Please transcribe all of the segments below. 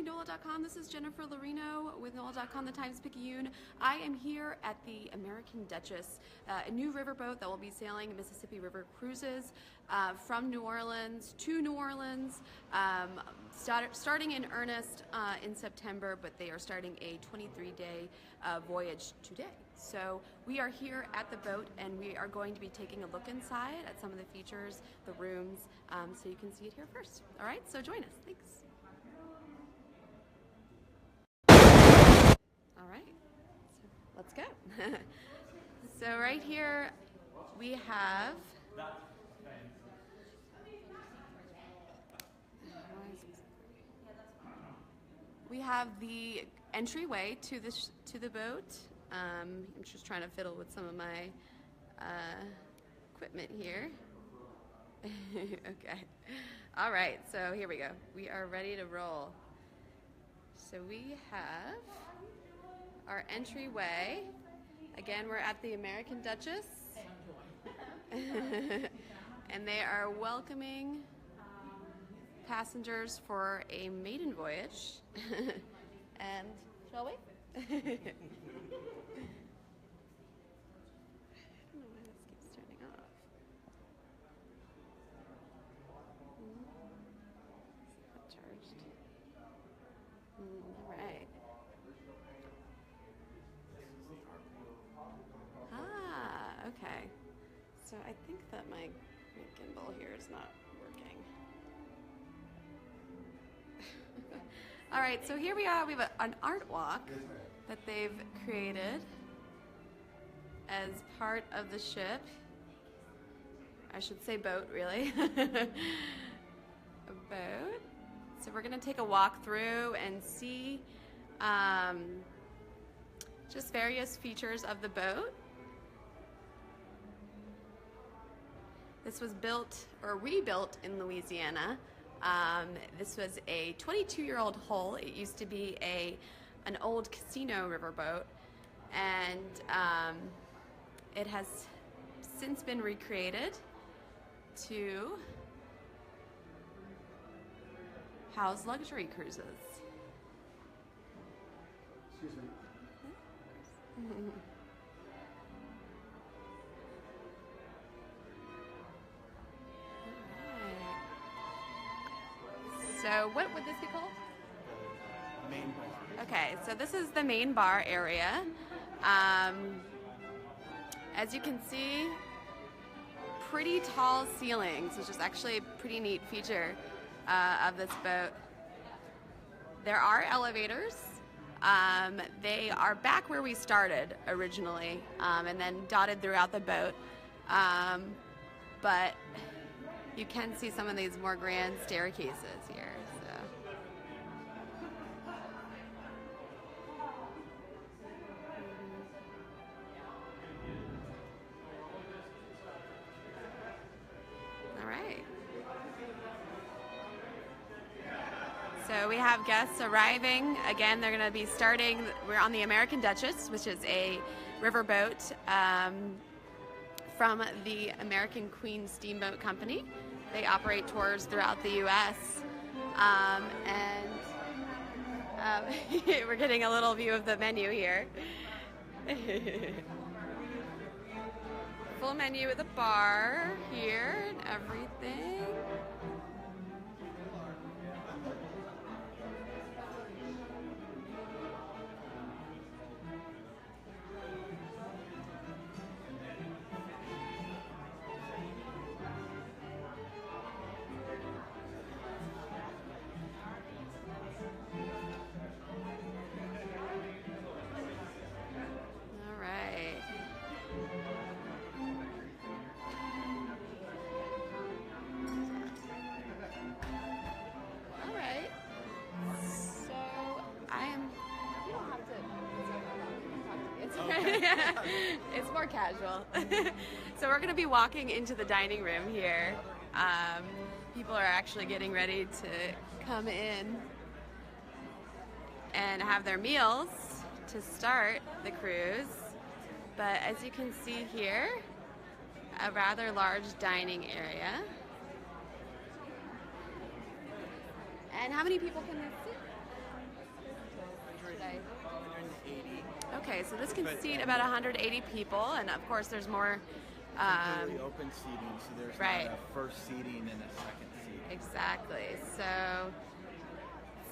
NOLA.com. This is Jennifer Lorino with NOLA.com, the Times-Picayune. I am here at the American Duchess, a new riverboat that will be sailing Mississippi River cruises from New Orleans to New Orleans, starting in earnest in September, but they are starting a 23-day voyage today. So we are here at the boat and we are going to be taking a look inside at some of the features, the rooms, so you can see it here first. All right, so join us. Thanks. All right, so let's go. So right here we have the entryway to the boat. I'm just trying to fiddle with some of my equipment here. Okay. All right, so here we go. We are ready to roll. So we have our entryway. Again, we're at the American Duchess. And they are welcoming passengers for a maiden voyage. And shall we? I don't know why this keeps turning off. Is that charged? All right. Ah, okay. So I think that my gimbal here is not working. All right, so here we are. We have an art walk that they've created as part of the ship. I should say boat, really. A boat. So we're going to take a walk through and see just various features of the boat. This was built or rebuilt in Louisiana. This was a 22-year-old hull. It used to be an old casino riverboat, and it has since been recreated to house luxury cruises. Excuse me. So what would this be called? Main bar. Okay, so this is the main bar area. As you can see, pretty tall ceilings, which is actually a pretty neat feature of this boat. There are elevators. They are back where we started originally, and then dotted throughout the boat. But you can see some of these more grand staircases here. All right. So we have guests arriving. Again, they're going to be starting. We're on the American Duchess, which is a riverboat from the American Queen Steamboat Company. They operate tours throughout the U.S. We're getting a little view of the menu here. Full menu with a bar here and everything. It's more casual. So we're going to be walking into the dining room here. People are actually getting ready to come in and have their meals to start the cruise. But as you can see here, a rather large dining area. And how many people can this sit? Okay, so this can seat about 180 people, and of course there's more. Completely open seating, so there's Right. not a first seating and a second seat. Exactly. So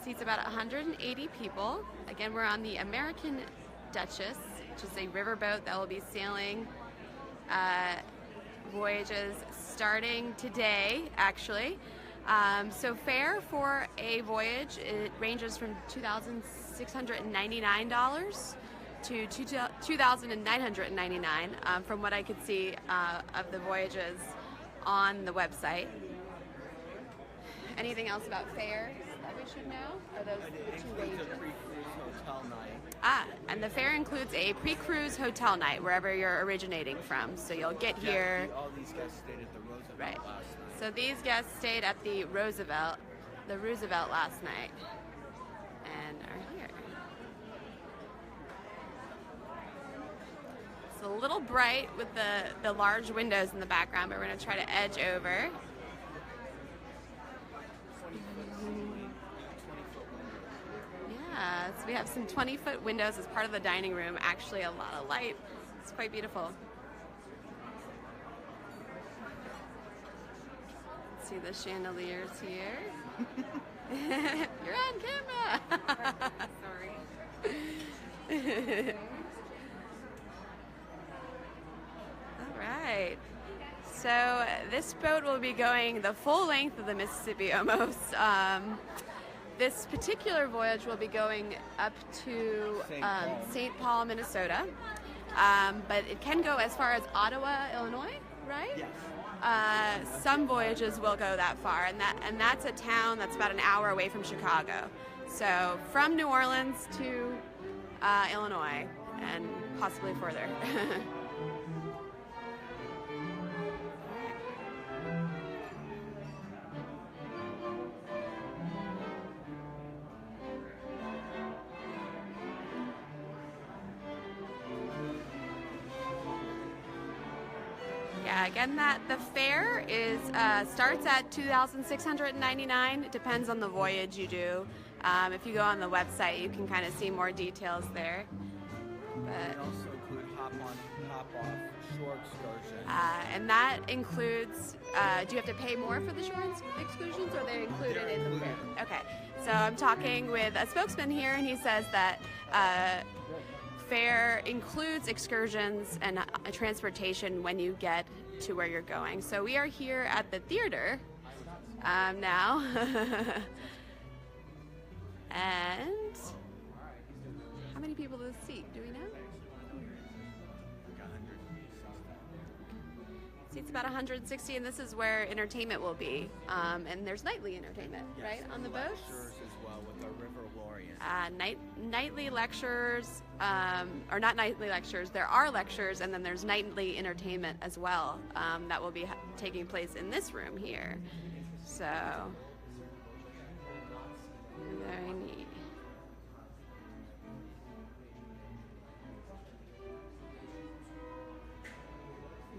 seats about 180 people. Again, we're on the American Duchess, which is a riverboat that will be sailing voyages starting today, actually. So fare for a voyage, it ranges from $2,699 to $2,999 from what I could see of the voyages on the website. Anything else about fares that we should know? Or those It the two includes a ranges? pre-cruise hotel night. And the fare includes a pre-cruise hotel night wherever you're originating from. So you'll get here. All these guests stayed at the Roosevelt Right. last night. So these guests stayed at the Roosevelt last night, and are here. It's a little bright with the large windows in the background, but we're going to try to edge over. 20-foot windows. Yeah, so we have some 20-foot windows as part of the dining room. Actually, a lot of light. It's quite beautiful. See the chandeliers here. You're on camera. Sorry. All right. So this boat will be going the full length of the Mississippi almost. This particular voyage will be going up to St. Paul, Minnesota. But it can go as far as Ottawa, Illinois, right? Yes. Some voyages will go that far, and that's a town that's about an hour away from Chicago. So from New Orleans to Illinois, and possibly further. Yeah, again, the fare is starts at $2,699. It depends on the voyage you do. If you go on the website, you can kind of see more details there. But They also include hop-on, hop-off shore excursions. and that includes. Do you have to pay more for the shore excursions, or are they included in the fare? Okay, so I'm talking with a spokesman here, and he says that. Fare includes excursions and transportation when you get to where you're going. So we are here at the theater now. And how many people does this seat? Do we know? Like 100. Seats about 160, and this is where entertainment will be. And there's nightly entertainment, Yes, right, on the and boats? lectures as well with our River Laureate. Nightly lectures, or not nightly lectures, there are lectures, and then there's nightly entertainment as well that will be taking place in this room here. So, very neat.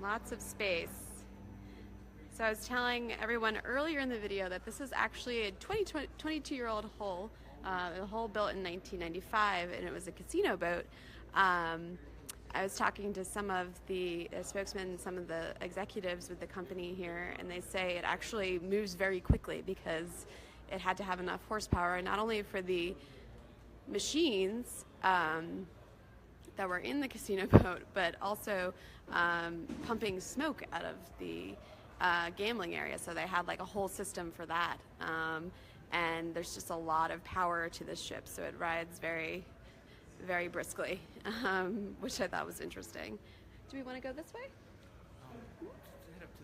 Lots of space. So I was telling everyone earlier in the video that this is actually a 22-year-old hull, a hull built in 1995, and it was a casino boat. I was talking to some of the spokesmen, some of the executives with the company here, and they say it actually moves very quickly because it had to have enough horsepower, not only for the machines that were in the casino boat, but also pumping smoke out of the gambling area. So they had like a whole system for that. And there's just a lot of power to this ship, so it rides very, very briskly, which I thought was interesting. Do we want to go this way?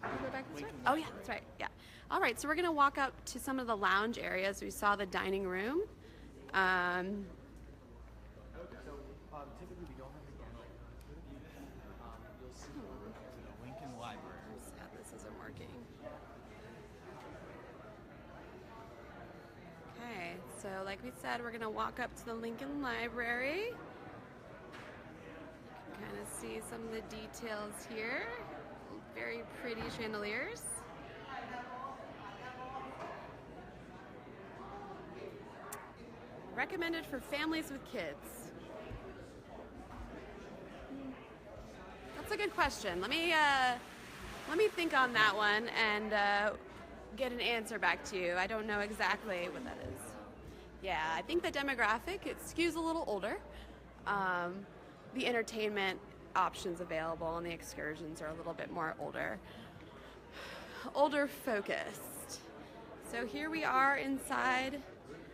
Go back this way? Oh yeah, that's right. Yeah. All right, so we're gonna walk up to some of the lounge areas. We saw the dining room. Typically we don't have the gambling. You'll see the Lincoln Library. Sad this isn't working. Okay, so like we said, we're gonna walk up to the Lincoln Library. You can kind of see some of the details here. Very pretty chandeliers. Recommended for families with kids. good question. Let me think on that one and get an answer back to you. I don't know exactly what that is. Yeah, I think the demographic, it skews a little older. The entertainment options available and the excursions are a little bit more older focused. So here we are inside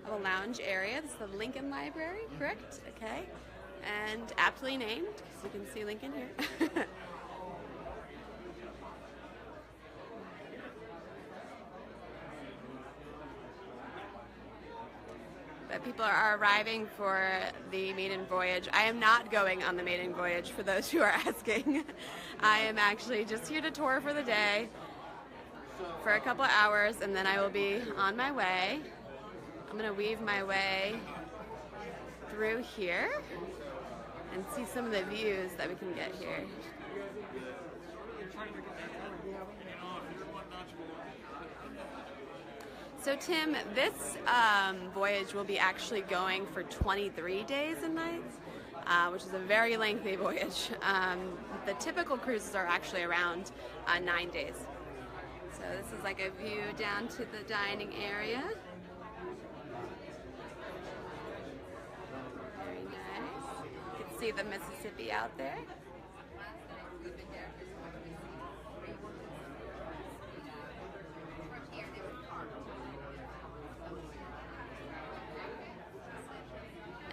of a lounge area. This is the Lincoln Library, correct? Okay. And aptly named, because you can see Lincoln here. But people are arriving for the maiden voyage. I am not going on the maiden voyage, for those who are asking. I am actually just here to tour for the day for a couple of hours, and then I will be on my way. I'm going to weave my way through here and see some of the views that we can get here. So Tim, this voyage will be actually going for 23 days and nights, which is a very lengthy voyage. The typical cruises are actually around 9 days. So this is like a view down to the dining area. Very nice. You can see the Mississippi out there.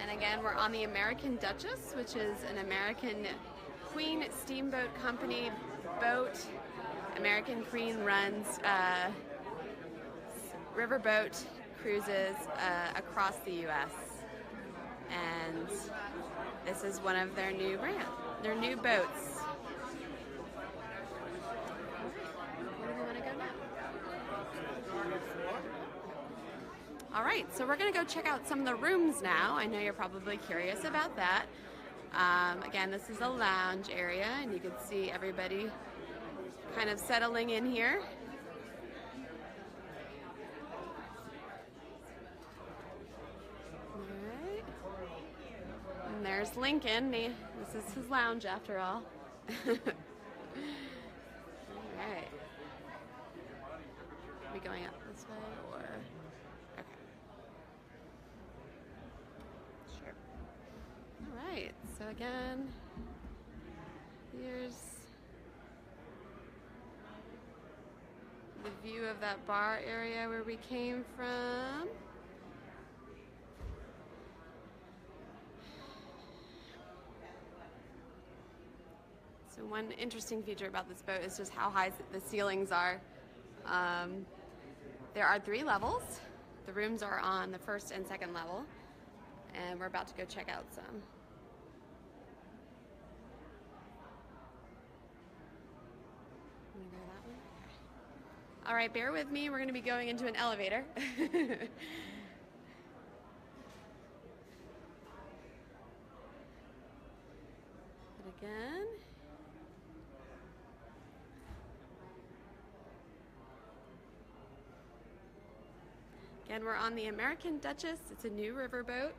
And again, we're on the American Duchess, which is an American Queen steamboat company boat. American Queen runs riverboat cruises across the U.S. And this is one of their new boats. Where do we want to go now? All right, so we're going to go check out some of the rooms now. I know you're probably curious about that. Again, this is a lounge area, and you can see everybody kind of settling in here. All right. And there's Lincoln. This is his lounge after all. All right. Are we going up this way or? Okay. Sure. All right. So again, here's the view of that bar area where we came from. So one interesting feature about this boat is just how high the ceilings are. There are 3 levels. The rooms are on the first and second level, and we're about to go check out some. Wanna go that way? All right, bear with me. We're going to be going into an elevator. But again, we're on the American Duchess. It's a new riverboat,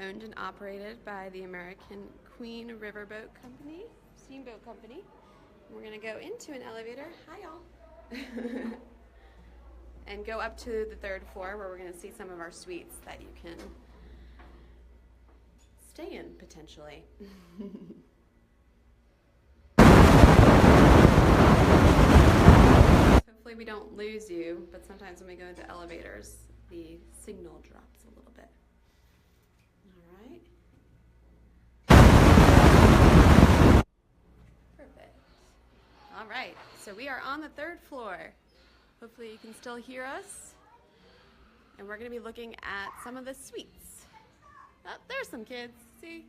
owned and operated by the American Queen Riverboat Company, Steamboat Company. We're going to go into an elevator. Hi, y'all. And go up to the 3rd floor where we're going to see some of our suites that you can stay in, potentially. Hopefully we don't lose you, but sometimes when we go into elevators, the signal drops a little bit. All right. Perfect. All right, so we are on the 3rd floor. Hopefully you can still hear us. And we're going to be looking at some of the suites. Oh, there's some kids, see?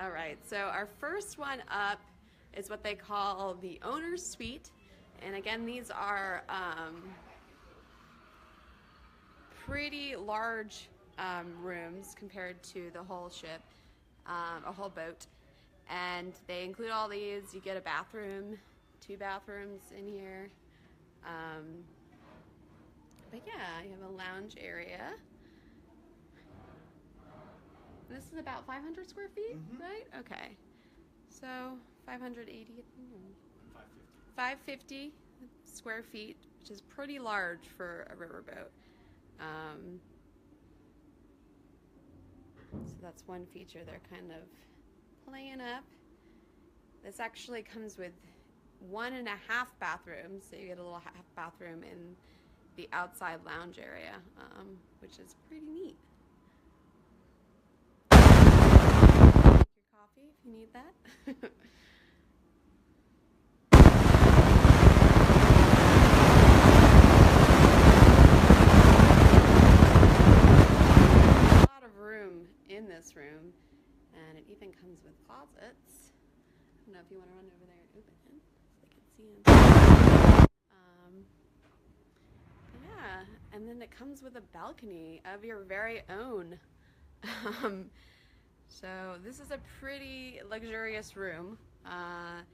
All right, so our first one up is what they call the owner's suite. And again, these are pretty large rooms compared to the whole ship, a whole boat. And they include all these. You get a bathroom, 2 bathrooms in here. But yeah, you have a lounge area. This is about 500 square feet, Mm-hmm. right? Okay. So 580, 550. 550 square feet, which is pretty large for a riverboat. So that's one feature they're kind of playing up. This actually comes with 1.5 bathrooms, so you get a little half bathroom in the outside lounge area, which is pretty neat. Your coffee if you need that. In this room, and it even comes with closets. I don't know if you want to run over there and open it so they can see them. Yeah, and then it comes with a balcony of your very own. So this is a pretty luxurious room, and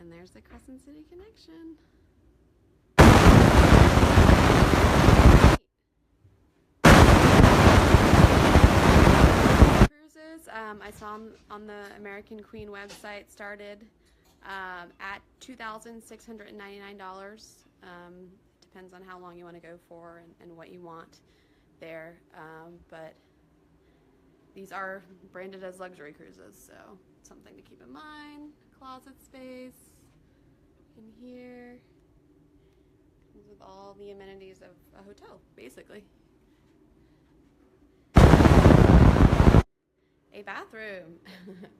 there's the Crescent City connection. I saw on the American Queen website started at $2,699. Depends on how long you want to go for and what you want there. But these are branded as luxury cruises, so something to keep in mind. Closet space in here. Comes with all the amenities of a hotel, basically. A bathroom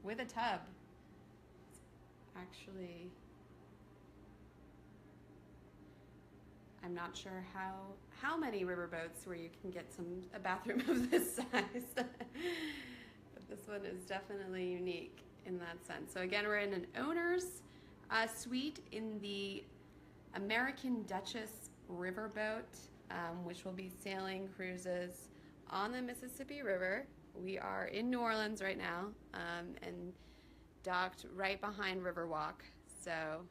with a tub. Actually, I'm not sure how many riverboats where you can get a bathroom of this size. But this one is definitely unique in that sense. So again, we're in an owner's suite in the American Duchess riverboat, which will be sailing cruises on the Mississippi River. We are in New Orleans right now, and docked right behind Riverwalk. So,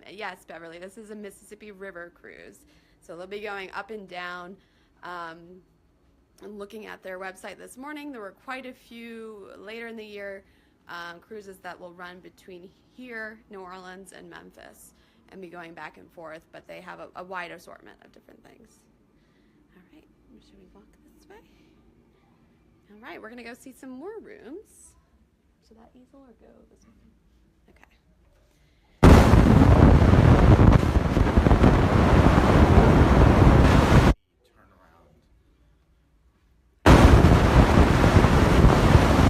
yes, Beverly, this is a Mississippi River cruise. So they'll be going up and down. And looking at their website this morning, there were quite a few later in the year cruises that will run between here, New Orleans, and Memphis, and be going back and forth. But they have a wide assortment of different things. All right, should we walk this way? All right, we're going to go see some more rooms. Should that easel or go this way? Okay.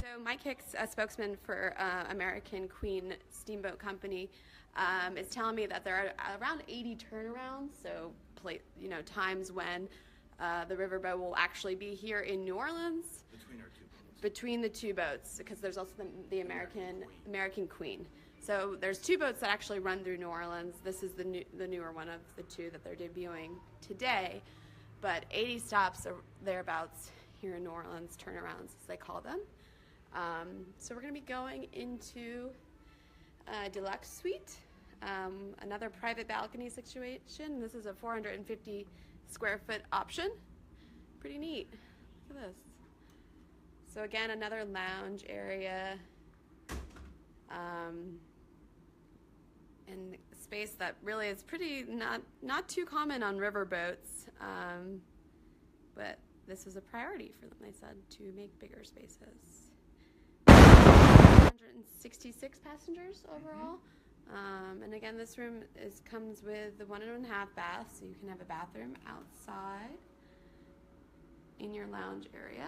So Mike Hicks, a spokesman for American Queen Steamboat Company, is telling me that there are around 80 turnarounds, so times when the riverboat will actually be here in New Orleans. Between the two boats, because there's also the American Queen. So there's two boats that actually run through New Orleans. This is the newer one of the two that they're debuting today. But 80 stops or thereabouts here in New Orleans, turnarounds as they call them. So we're going to be going into Deluxe suite, another private balcony situation. This is a 450 square foot option. Pretty neat. Look at this. So again, another lounge area, and space that really is pretty not too common on riverboats, but this was a priority for them, they said, to make bigger spaces. 166 passengers overall, and again, this room comes with the 1.5 bath, so you can have a bathroom outside in your lounge area.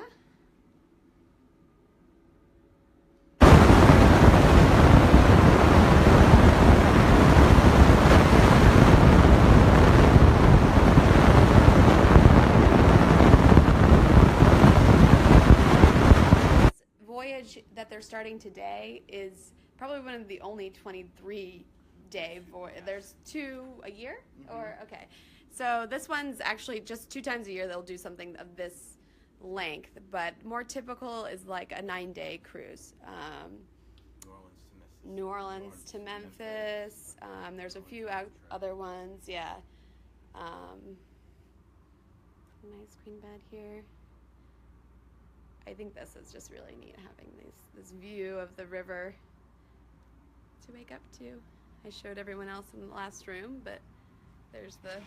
That they're starting today is probably one of the only 23-day voyage. There's 2 a year, or okay. So this one's actually just 2 times a year they'll do something of this length, but more typical is like a 9-day cruise. New Orleans to Memphis. There's a few other ones, yeah. Nice queen bed here. I think this is just really neat, having this view of the river to wake up to. I showed everyone else in the last room, but there's the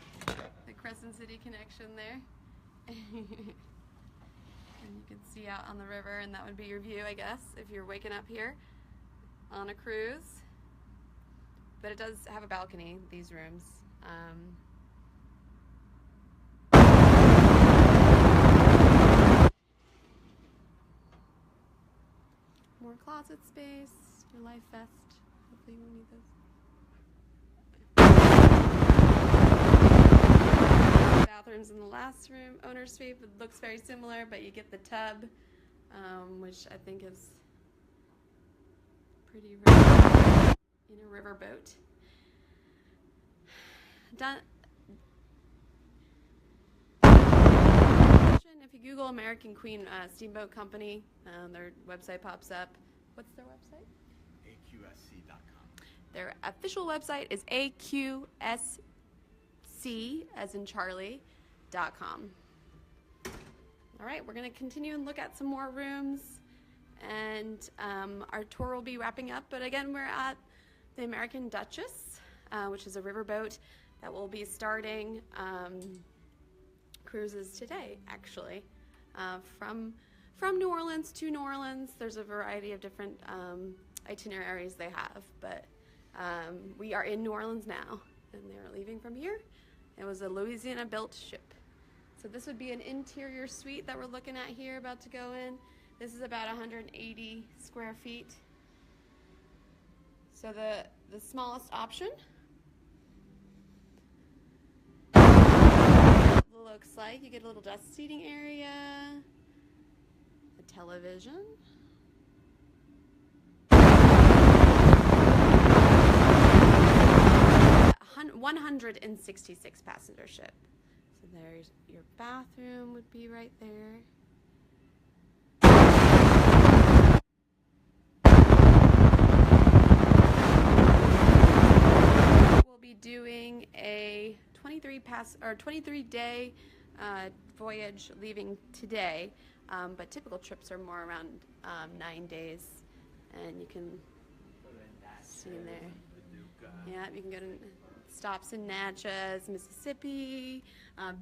Crescent City connection there. And you can see out on the river, and that would be your view, I guess, if you're waking up here on a cruise. But it does have a balcony, these rooms. More closet space, your life vest. Hopefully you won't need those. Bathrooms in the last room. Owner's suite looks very similar, but you get the tub, which I think is pretty rare in a riverboat. If you Google American Queen Steamboat Company, their website pops up. What's their website? AQSC.com. Their official website is AQSC, as in Charlie.com. All right, we're going to continue and look at some more rooms, and our tour will be wrapping up. But again, we're at the American Duchess, which is a riverboat that will be starting cruises today, actually, from New Orleans to New Orleans. There's a variety of different itineraries they have, but we are in New Orleans now, and they're leaving from here. It was a Louisiana-built ship. So this would be an interior suite that we're looking at here, about to go in. This is about 180 square feet. So the smallest option looks like. You get a little desk seating area, a television, 166 passenger ship. So there's your bathroom would be right there. We'll be doing a 23-day voyage leaving today, but typical trips are more around 9 days, and you can see in there. Yeah, you can go to stops in Natchez, Mississippi,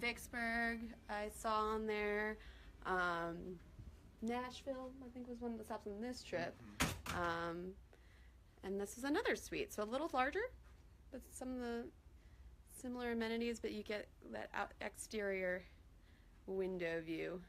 Vicksburg, I saw on there. Nashville, I think, was one of the stops on this trip. And this is another suite, so a little larger, but some of the similar amenities, but you get that exterior window view.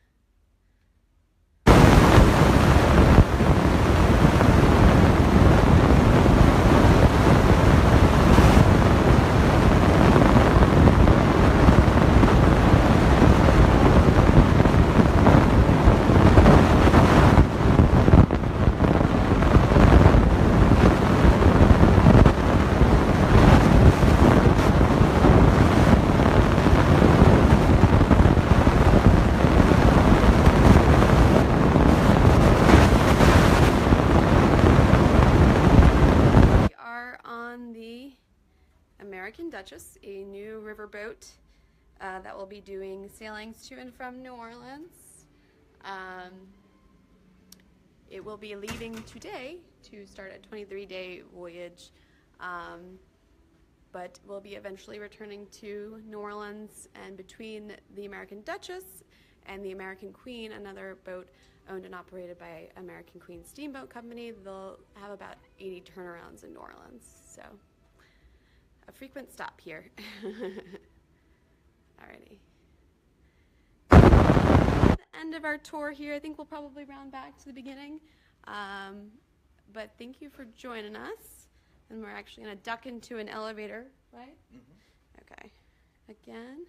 Duchess, a new riverboat that will be doing sailings to and from New Orleans. It will be leaving today to start a 23-day voyage, but will be eventually returning to New Orleans. And between the American Duchess and the American Queen, another boat owned and operated by American Queen Steamboat Company, they'll have about 80 turnarounds in New Orleans. So a frequent stop here. Alrighty. At the end of our tour here, I think we'll probably round back to the beginning. But thank you for joining us. And we're actually going to duck into an elevator, right? Mm-hmm. Okay. Again.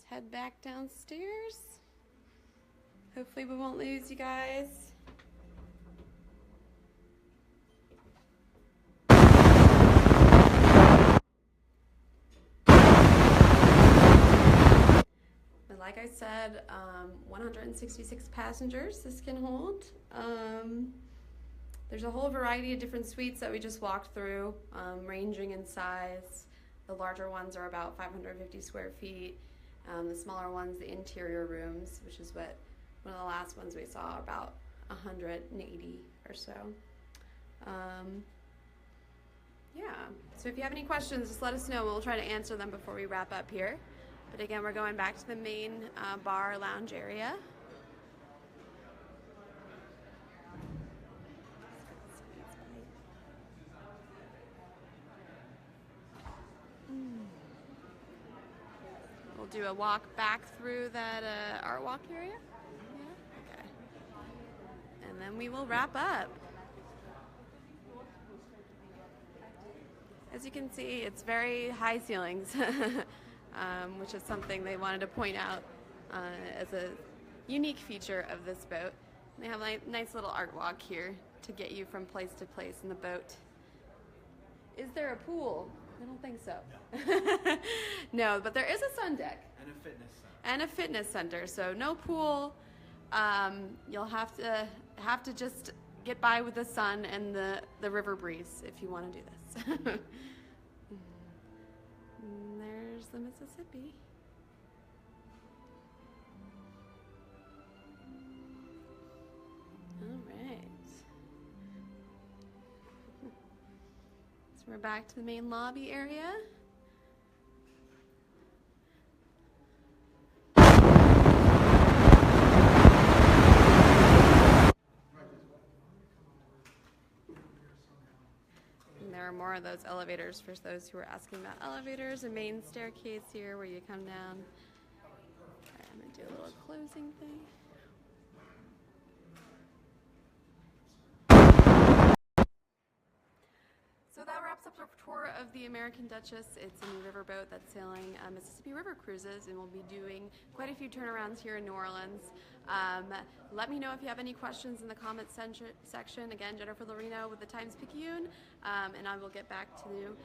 Head back downstairs. Hopefully we won't lose you guys. I said, 166 passengers this can hold. There's a whole variety of different suites that we just walked through, ranging in size. The larger ones are about 550 square feet. The smaller ones, the interior rooms, which is what one of the last ones we saw, about 180 or so. Yeah, so if you have any questions, just let us know. We'll try to answer them before we wrap up here. But again, we're going back to the main bar lounge area. We'll do a walk back through that art walk area. Yeah? Okay. And then we will wrap up. As you can see, it's very high ceilings, which is something they wanted to point out as a unique feature of this boat. They have a nice little art walk here to get you from place to place in the boat. Is there a pool? I don't think so. No, no, but there is a sun deck. And a fitness center. And a fitness center, so no pool. You'll have to just get by with the sun and the river breeze if you want to do this. There's the Mississippi. All right. So we're back to the main lobby area. There are more of those elevators for those who are asking about elevators. A main staircase here where you come down. All right, I'm going to do a little closing thing. So that wraps up our tour of the American Duchess. It's a new riverboat that's sailing Mississippi River cruises, and we'll be doing quite a few turnarounds here in New Orleans. Let me know if you have any questions in the comments section. Again, Jennifer Lorino with the Times-Picayune, and I will get back to you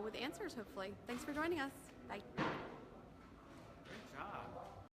with answers, hopefully. Thanks for joining us. Bye.